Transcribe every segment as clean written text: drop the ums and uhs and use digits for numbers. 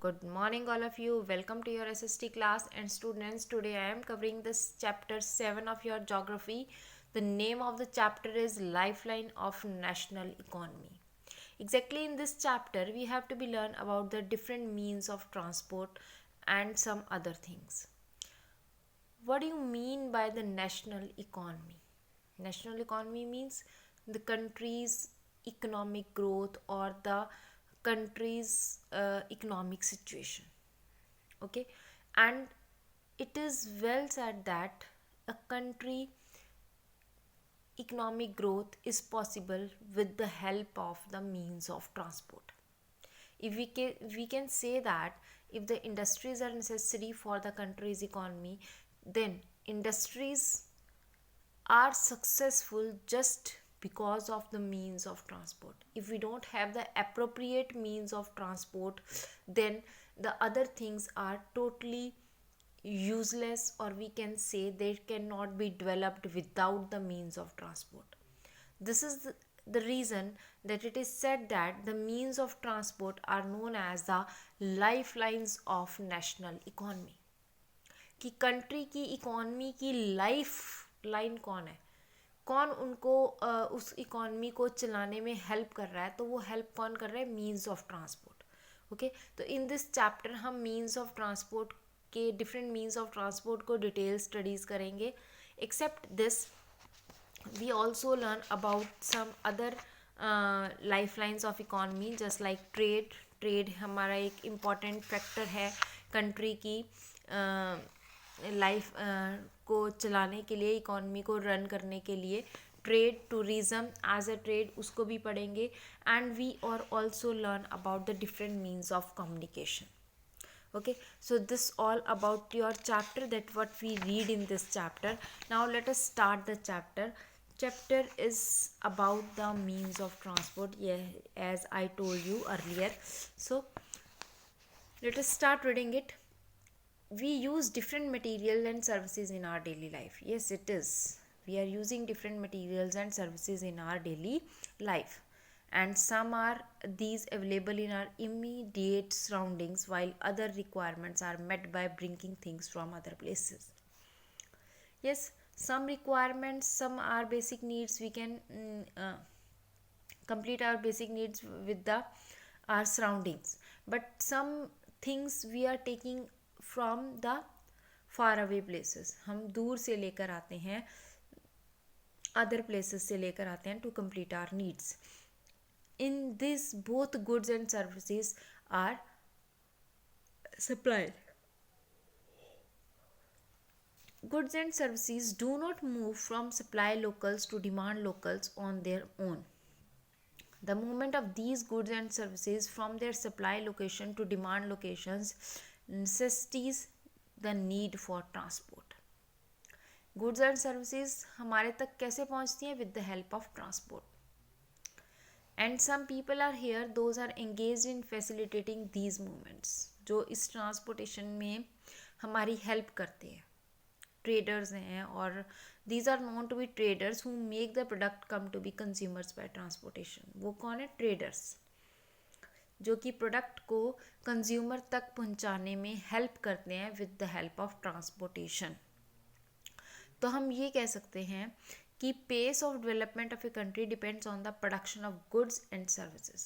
Good morning, all of you. Welcome to your SST class. And students, today I am covering this chapter 7 of your geography. The name of the chapter is Lifeline of National Economy. Exactly in this chapter, we have to be learn about the different means of transport and some other things. What do you mean by the national economy? National economy means the country's economic growth or the country's economic situation. Okay, and it is well said that a country economic growth is possible with the help of the means of transport. If we can say that if the industries are necessary for the country's economy, then industries are successful just because of the means of transport. If we don't have the appropriate means of transport, then the other things are totally useless, or we can say they cannot be developed without the means of transport. This is the reason that it is said that the means of transport are known as the lifelines of national economy. कि country की economy की life line कौन है, कौन उनको उस economy को चलाने में हेल्प कर रहा है, तो वो हेल्प कौन कर रहा है? Means of transport. ओके, तो इन दिस चैप्टर हम मीन्स ऑफ ट्रांसपोर्ट के डिफरेंट मीन्स ऑफ ट्रांसपोर्ट को डिटेल स्टडीज़ करेंगे. Except this we also learn about some other lifelines of economy just like trade हमारा एक इम्पॉर्टेंट फैक्टर है country की life को चलाने के लिए, इकॉनमी को रन करने के लिए. Trade, tourism as a trade, उसको भी पढ़ेंगे. And we are also learn about the different means of communication. Okay, so this all about your chapter, that what we read in this chapter. Now let us start the chapter is about the means of transport, yeah, as I told you earlier. So let us start reading it. We use different materials and services in our daily life. Yes, it is, we are using different materials and services in our daily life, and some are these available in our immediate surroundings, while other requirements are met by bringing things from other places. Yes, some requirements, some are basic needs, we can complete our basic needs with the our surroundings, but some things we are taking from the far away places. हम दूर से लेकर आते हैं, other places से लेकर आते हैं to complete our needs. In this, both goods and services are supplied. Goods and services do not move from supply locals to demand locals on their own. The movement of these goods and services from their supply location to demand locations necessitates the need for transport. Goods and services हमारे तक कैसे पहुंचती हैं? With the help of transport. And some people are here, those are engaged in facilitating these movements, जो इस transportation में हमारी help करते हैं. ट्रेडर्स हैं, और these are known to be traders who make the product come to be consumers by transportation. वो कौन है? ट्रेडर्स, जो कि प्रोडक्ट को कंज्यूमर तक पहुंचाने में हेल्प करते हैं with the help of transportation. तो हम ये कह सकते हैं कि pace of development of a country depends on the production of goods and services.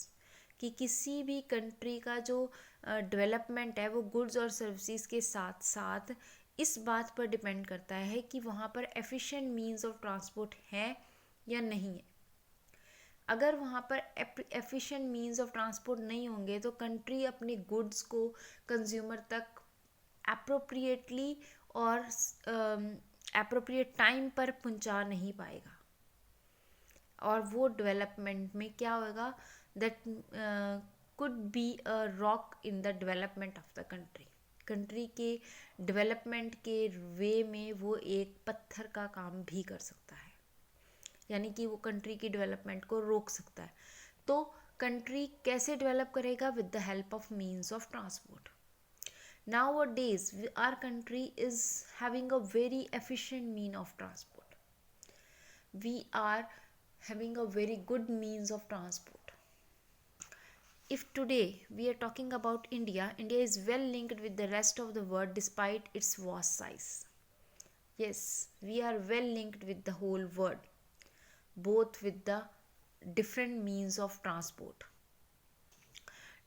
कि किसी भी कंट्री का जो डेवलपमेंट है वो गुड्स और सर्विसेज के साथ साथ इस बात पर डिपेंड करता है कि वहाँ पर एफिशिएंट मीन्स ऑफ ट्रांसपोर्ट है या नहीं है. अगर वहाँ पर एफिशिएंट मीन्स ऑफ ट्रांसपोर्ट नहीं होंगे तो कंट्री अपने गुड्स को कंज्यूमर तक अप्रोप्रिएटली और अप्रोप्रिएट टाइम पर पहुंचा नहीं पाएगा, और वो डेवलपमेंट में क्या होगा? That could be a rock in the development of the country. Country के डेवलपमेंट के वे में वो एक पत्थर का काम भी कर सकता है, यानी कि वो कंट्री की डेवलपमेंट को रोक सकता है. तो कंट्री कैसे डेवलप करेगा? With the help of means of transport. Nowadays, our country is having a very efficient mean of transport. We are having a very good means of transport. if today we are talking about India, India is well linked with the rest of the world despite its vast size. Yes, we are well linked with the whole world, both with the different means of transport.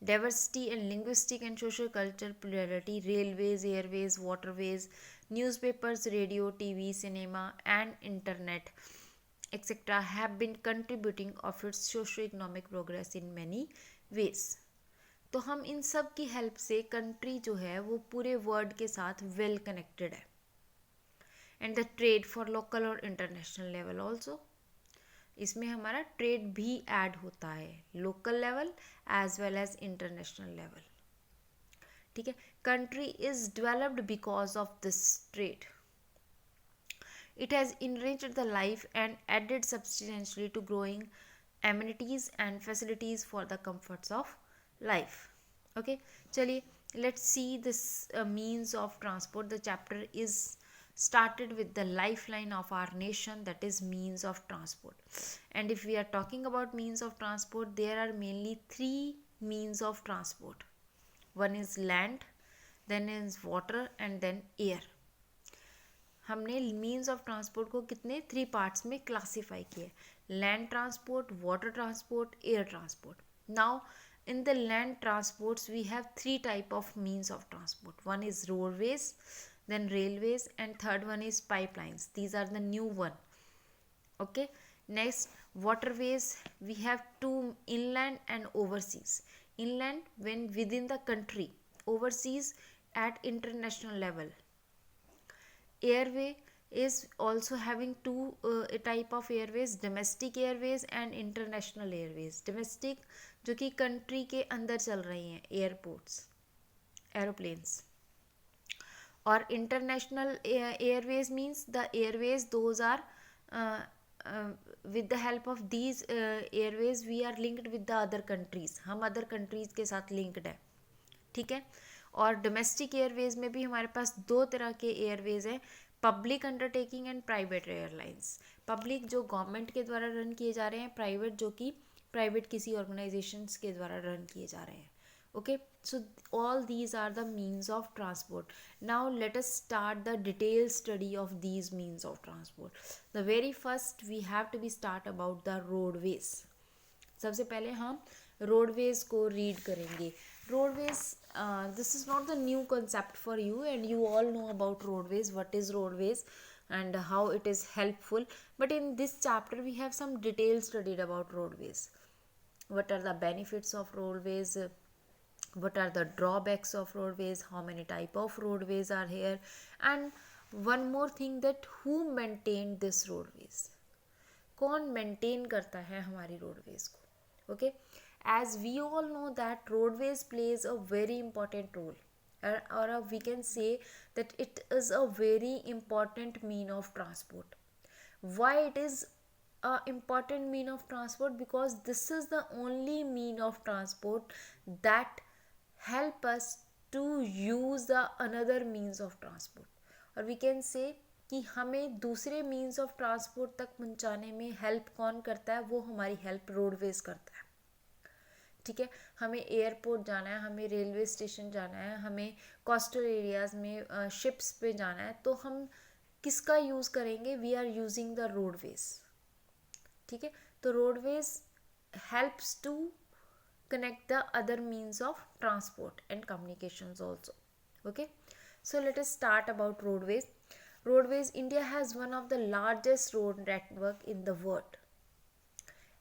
Diversity and linguistic and social cultural plurality, railways, airways, waterways, newspapers, radio, TV, cinema, and internet, etc., have been contributing of its socio-economic progress in many ways. तो हम इन सब की help से country जो है वो पूरे world के साथ वेल कनेक्टेड है. And the trade for local और इंटरनेशनल लेवल ऑल्सो, इसमें हमारा ट्रेड भी ऐड होता है local level as well as international level. ठीक है. Country is developed because of this trade. It has enriched the life and added substantially to growing amenities and facilities for the comforts of life. Okay, chaliye, let's see this means of transport. The chapter is started with the lifeline of our nation, that is means of transport. And if we are talking about means of transport, there are mainly three means of transport. One is land, then is water, and then air. हमने means of transport को कितने 3 parts में classify किए. Land transport, water transport, air transport. Now in the land transports we have 3 type of means of transport. One is roadways, then railways, and third one is pipelines. These are the new one. Okay. Next, waterways, we have 2, inland and overseas. Inland when within the country, overseas at international level. Airway is also having 2 type of airways, domestic airways and international airways. Domestic जो कि country के अंदर चल रही हैं, airports, aeroplanes. और international airways means the airways those are with the help of these airways we are linked with the other countries. हम other countries के साथ लिंक्ड है. ठीक है. और डोमेस्टिक एयरवेज में भी हमारे पास 2 तरह के एयरवेज हैं, public undertaking and private airlines. Public जो गवर्नमेंट के द्वारा रन किए जा रहे हैं, प्राइवेट जो कि प्राइवेट किसी ऑर्गेनाइजेशंस के द्वारा रन किए जा रहे हैं. Okay, so all these are the means of transport. Now let us start the detail study of these means of transport. The very first we have to be start about the roadways. सबसे पहले हम roadways को read करेंगे. Roadways, this is not the new concept for you, and you all know about roadways, what is roadways and how it is helpful. But in this chapter we have some details studied about roadways. What are the benefits of roadways, what are the drawbacks of roadways, how many type of roadways are here, and one more thing, that who maintained this roadways, कौन maintain करता है हमारी roadways को. Okay. As we all know that roadways plays a very important role, or we can say that it is a very important mean of transport. Why it is a important mean of transport? Because this is the only mean of transport that help us to use the another means of transport. और we can say कि हमें दूसरे means of transport तक पहुंचाने में help कौन करता है? वो हमारी हेल्प रोडवेज करता है. ठीक है. हमें एयरपोर्ट जाना है, हमें रेलवे स्टेशन जाना है, हमें कोस्टल एरियाज़ में शिप्स पे जाना है, तो हम किसका यूज़ करेंगे? We are using the roadways. ठीक है. तो roadways helps to connect the other means of transport and communications also. Okay, so let us start about roadways. Roadways, India has one of the largest road network in the world,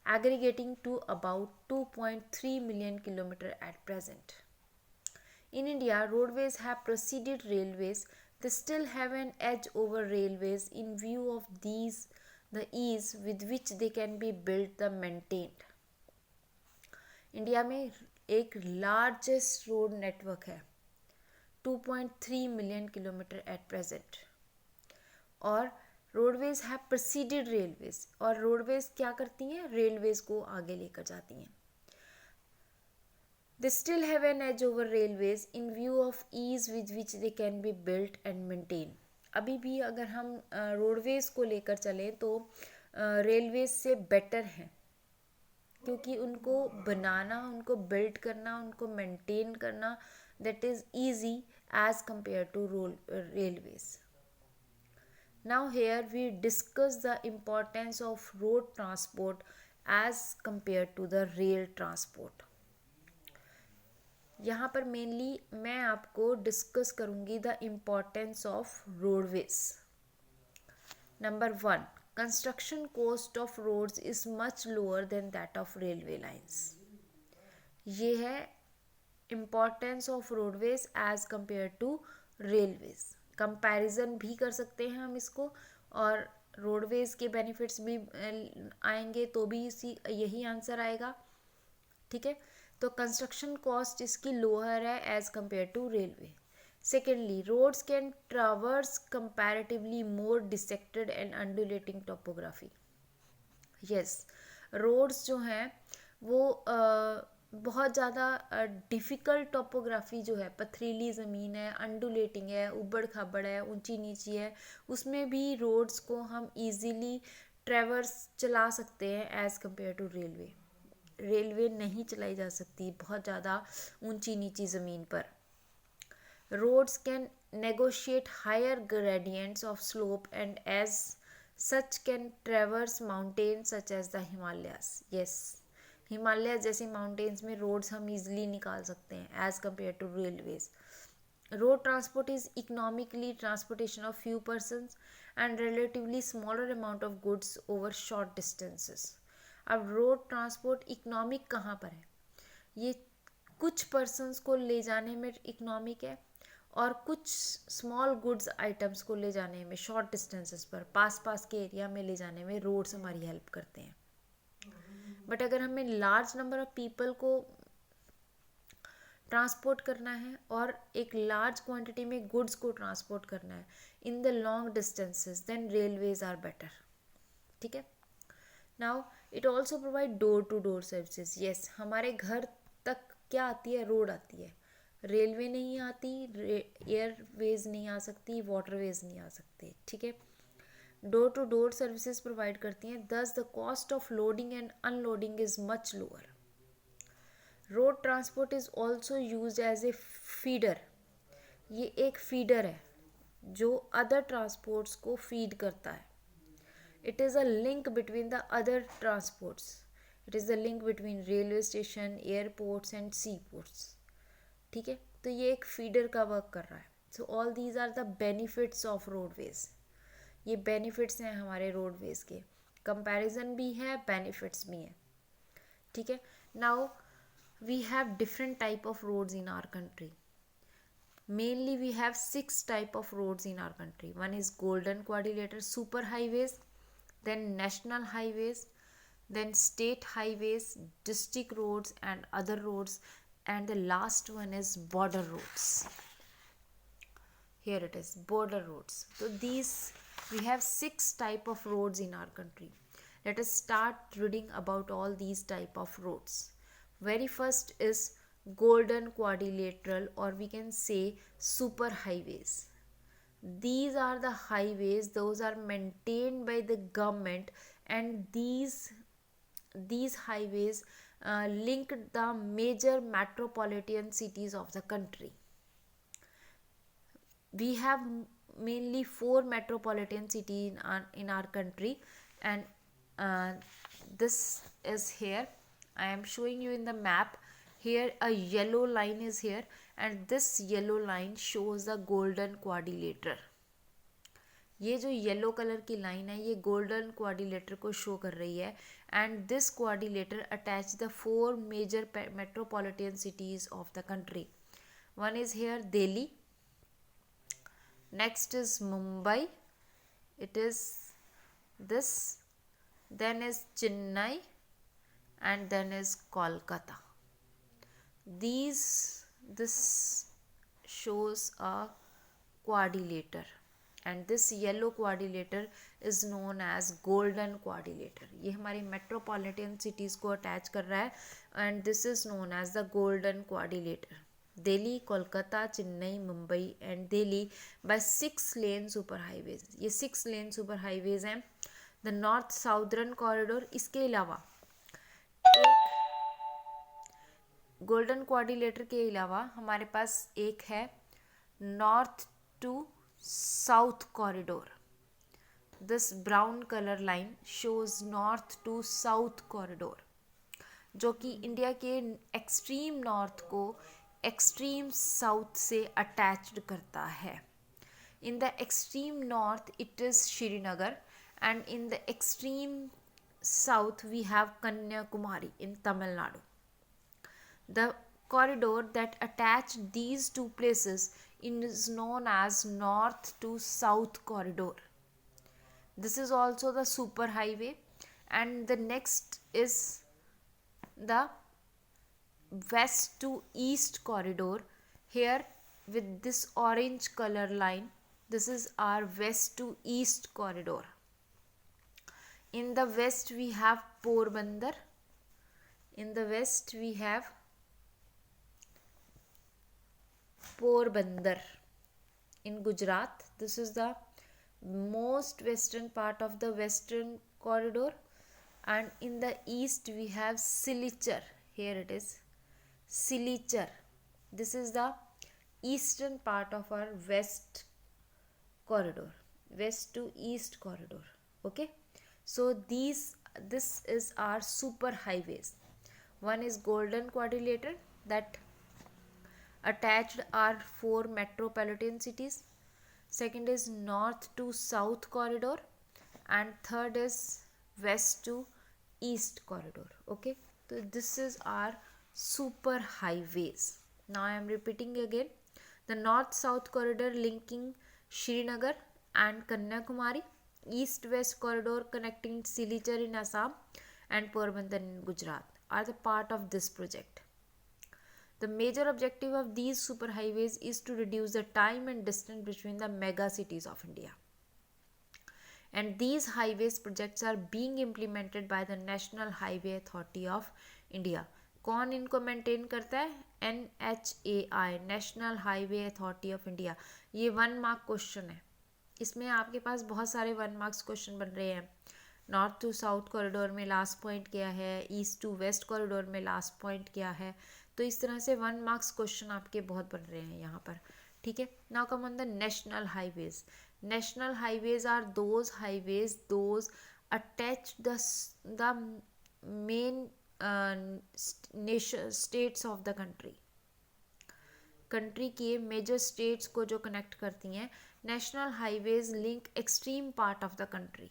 aggregating to about 2.3 million kilometers at present. In India, roadways have preceded railways. They still have an edge over railways in view of the ease with which they can be built and maintained. India में एक largest road network है, 2.3 million kilometre at present. और roadways have preceded railways, और roadways क्या करती हैं? Railways को आगे लेकर जाती हैं. They still have an edge over railways in view of ease with which they can be built and maintain. अभी भी अगर हम रोडवेज को लेकर चलें तो रेलवेज से बेटर हैं. क्योंकि उनको बनाना, उनको बिल्ड करना, उनको मेंटेन करना that is easy as compared to railways. Now here we discuss the importance of road transport as compared to the rail transport. यहाँ पर मेनली मैं आपको डिस्कस करूँगी the importance of roadways. Number 1, construction cost of roads is much lower than that of railway lines. ये है importance of roadways as compare to railways. Comparison भी कर सकते हैं हम इसको, और रोडवेज के बेनिफिट्स भी आएंगे तो भी यही आंसर आएगा. ठीक है, तो कंस्ट्रक्शन कॉस्ट इसकी लोअर है as compare to railway. Secondly, roads can traverse comparatively more dissected and undulating topography. Yes, roads जो हैं वो बहुत ज़्यादा डिफ़िकल्ट टोपोग्राफी जो है, पथरीली ज़मीन है, अंडुलेटिंग है, उबड़ खाबड़ है, ऊंची नीची है, उसमें भी रोड्स को हम इजीली ट्रैवर्स चला सकते हैं as compare to railway. Railway नहीं चलाई जा सकती बहुत ज़्यादा ऊंची नीची ज़मीन पर. Roads can negotiate higher gradients of slope and as such can traverse mountains such as the Himalayas. Yes, Himalaya जैसे माउंटेन्स में रोड्स हम इजीली निकाल सकते हैं as compare to railways. Road transport is economically transportation of few persons and relatively smaller amount of goods over short distances. अब road transport economic कहाँ पर है? ये कुछ पर्सन्स को ले जाने में इकोनॉमिक है और कुछ स्मॉल गुड्स आइटम्स को ले जाने में शॉर्ट डिस्टेंसेस पर, पास के एरिया में ले जाने में रोड्स हमारी हेल्प करते हैं. बट अगर हमें लार्ज नंबर ऑफ पीपल को ट्रांसपोर्ट करना है और एक लार्ज क्वांटिटी में गुड्स को ट्रांसपोर्ट करना है in the long distances, then railways are better. ठीक है. Now it also provide door to door services. Yes, हमारे घर तक क्या आती है? रोड आती है. रेलवे नहीं आती, एयरवेज नहीं आ सकती, वाटरवेज नहीं आ सकते. ठीक है. Door to door services provide करती हैं. Thus the cost of loading and unloading is much lower. Road transport is also use as a feeder. ये एक फीडर है जो अदर ट्रांसपोर्ट्स को फीड करता है. It is a link between the other transports. It is the link between railway station, airports and seaports. ठीक है, तो ये एक फीडर का वर्क कर रहा है. So all these are the benefits of roadways. ये benefits हैं हमारे roadways के. Comparison भी है, benefits भी हैं. ठीक है. Now we have different type of roads in our country. Mainly we have 6 type of roads in our country. One is golden quadrilateral super highways, then national highways, then state highways, district roads and other roads, and the last one is border roads. Here it is, border roads. So these we have 6 type of roads in our country. Let us start reading about all these type of roads. Very first is golden quadrilateral, or we can say super highways. These are the highways, those are maintained by the government, and these highways link the major metropolitan cities of the country. We have mainly 4 metropolitan cities in our country, and this is here. I am showing you in the map. Here a yellow line is here, and this yellow line shows the golden quadrilateral. ये जो yellow colour की line है ये golden quadrilateral को show कर रही है. And this quadrilateral attach the 4 major metropolitan cities of the country. One is here Delhi, next is Mumbai, it is this, then is Chennai, and then is Kolkata. This shows a quadrilateral, and this yellow quadrilateral is known as golden quadrilateral. ये हमारी metropolitan cities को attach कर रहा है, and this is known as the golden quadrilateral. Delhi, Kolkata, Chennai, Mumbai and Delhi by 6 lane super highways. ये 6 lane super highways हैं. The north southern corridor, इसके अलावा एक गोल्डन क्वाड्रिलेटर के अलावा हमारे पास एक है north to south corridor. This brown colour line shows north to south corridor, जो कि इंडिया के एक्सट्रीम नॉर्थ को एक्सट्रीम साउथ से अटैच्ड करता है. In the extreme north it is Srinagar, and in the extreme south we have Kanyakumari in Tamil Nadu. The corridor that attached these two places is known as north to south corridor. This is also the super highway, and the next is the west to east corridor. Here with this orange color line, this is our west to east corridor. In the west we have Porbandar. In the west we have Porbandar in Gujarat. This is the most western part of the western corridor. And in the east we have Silchar. Here it is Silchar. This is the eastern part of our west corridor, west to east corridor. Okay, so this is our super highways. One is golden quadrilateral that attached our 4 metropolitan cities. Second is north to south corridor, and third is west to east corridor. Okay, so this is our super highways. Now I am repeating again. The north south corridor linking Srinagar and Kanyakumari, east west corridor connecting Silchar in Assam and Porbandar in Gujarat are the part of this project. The major objective of these superhighways is to reduce the time and distance between the mega cities of India. And these highways projects are being implemented by the National Highway Authority of India. कौन इनको maintain करता है? NHAI, national highway authority of India. ये 1 mark question है. इसमें आपके पास बहुत सारे 1 मार्क्स क्वेश्चन बन रहे हैं. नॉर्थ टू साउथ कॉरिडोर में लास्ट पॉइंट क्या है, ईस्ट टू वेस्ट कॉरिडोर में लास्ट पॉइंट क्या है. तो इस तरह से 1 मार्क्स क्वेश्चन आपके बहुत बन रहे हैं यहाँ पर. ठीक है. Now come on the national highways. National highways are those highways those attach the main states of the country के मेजर स्टेट्स को जो कनेक्ट करती हैं. National highways link extreme part of the country.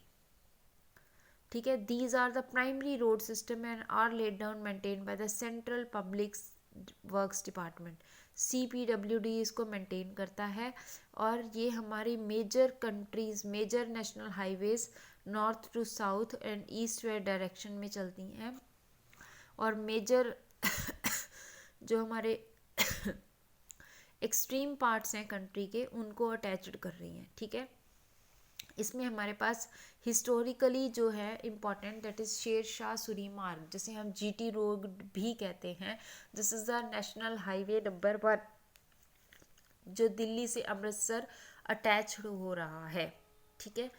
ठीक है. These are the primary road system and are laid down maintain by the central public works department. CPWD इसको maintain करता है, और ये हमारी major countries, major national highways north to south and east west direction में चलती हैं, और मेजर जो हमारे एक्सट्रीम पार्ट्स हैं कंट्री के, उनको अटैच्ड कर रही हैं. ठीक है. इसमें हमारे पास हिस्टोरिकली जो है important, that is Sher Shah Suri मार्ग, जिसे हम GT रोड भी कहते हैं. This is the national highway number 1 जो दिल्ली से अमृतसर अटैच्ड हो रहा है. ठीक है.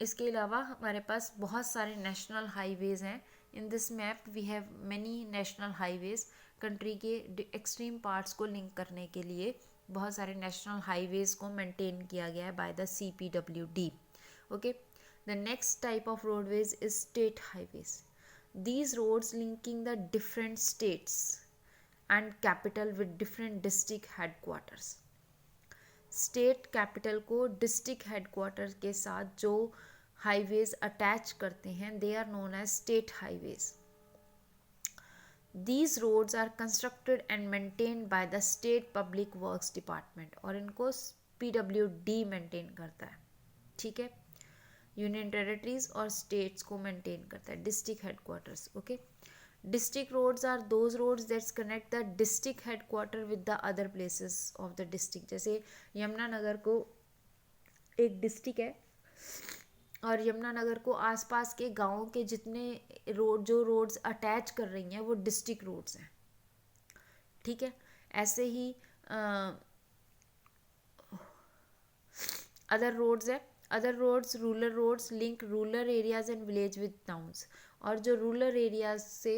इसके अलावा हमारे पास बहुत सारे नेशनल हाईवेज़ हैं. In this map we have many national highways. Country के एक्सट्रीम पार्ट्स को लिंक करने के लिए बहुत सारे नेशनल हाईवेज़ को मेंटेन किया गया है by the CPWD. Okay. The next type of roadways is state highways. These roads linking the different states and capital with different district headquarters. State capital को डिस्ट्रिक्ट हेडक्वार्टर के साथ जो highways attach करते हैं, they are known as state highways. These roads are constructed and maintained by the State Public Works Department, और इनको PWD maintain करता है. ठीक है. यूनियन टेरिटरीज और स्टेट्स को मेंटेन करता है, district headquarters. Okay. District roads are those roads that's connect the district headquarter with the other places of the district. जैसे यमुनानगर को एक डिस्ट्रिक्ट है, और यमुनानगर को आसपास के गाँव के जितने जो रोड्स अटैच कर रही हैं वो डिस्ट्रिक्ट रोड्स हैं. ठीक है. ऐसे ही अदर रोड्स है. Other roads rural roads link rural areas and village with towns, और जो रूरल एरियाज से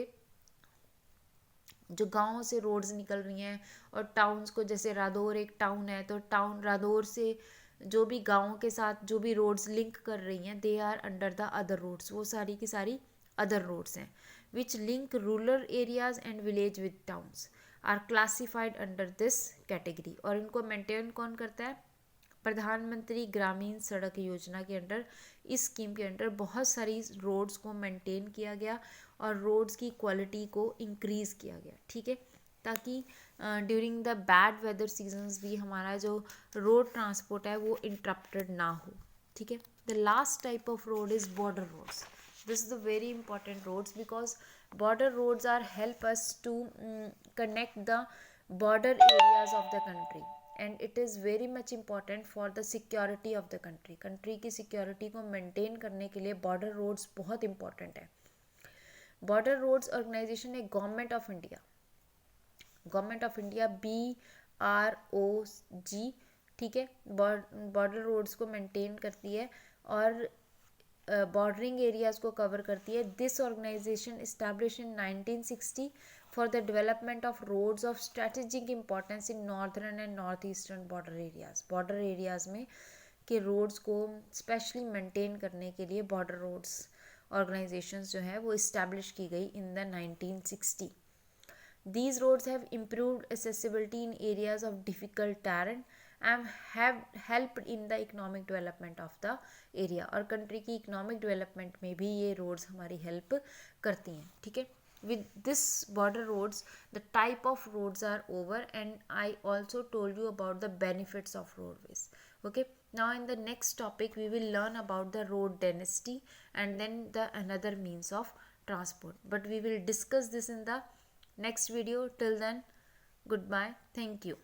जो गाँव से रोड्स निकल रही हैं और टाउन्स को, जैसे रादौर एक टाउन है, तो टाउन रादौर से जो भी गाँव के साथ जो भी रोड्स लिंक कर रही हैं, they are under the other roads, वो सारी की सारी अदर रोड्स हैं, which link rural areas and village with towns are classified under this category. और इनको मेंटेन कौन करता है? प्रधानमंत्री ग्रामीण सड़क योजना के अंडर, इस स्कीम के अंडर बहुत सारी रोड्स को मेंटेन किया गया और रोड्स की क्वालिटी को इंक्रीज़ किया गया, ठीक है, ताकि during the bad weather seasons भी हमारा जो रोड ट्रांसपोर्ट है वो इंटरप्टेड ना हो, ठीक है। The last type of road is border roads. This is the very important roads because border roads are help us to connect the border areas of the country, and it is very much important for the security of the country. country की security को maintain करने के लिए border roads बहुत important है. border roads organization है government of India BROG, ठीक है, बॉर्डर रोड्स को मेंटेन करती है और बॉर्डरिंग एरियाज़ को कवर करती है. This organization establish in 1960 for the development of roads of strategic importance in northern and north eastern border areas में के रोड्स को स्पेशली मेंटेन करने के लिए बॉर्डर रोड्स ऑर्गेनाइजेशंस जो है वो इस्टेब्लिश की गई in the 1960. These roads have improved accessibility in areas of difficult terrain and have helped in the economic development of the area. और कंट्री की इकोनॉमिक डेवलपमेंट में भी ये रोड्स हमारी हेल्प करती हैं, ठीक है. With this border roads, the type of roads are over, and I also told you about the benefits of roadways. Okay. Now in the next topic we will learn about the road density and then the another means of transport. But we will discuss this in the next video. Till then, goodbye. Thank you.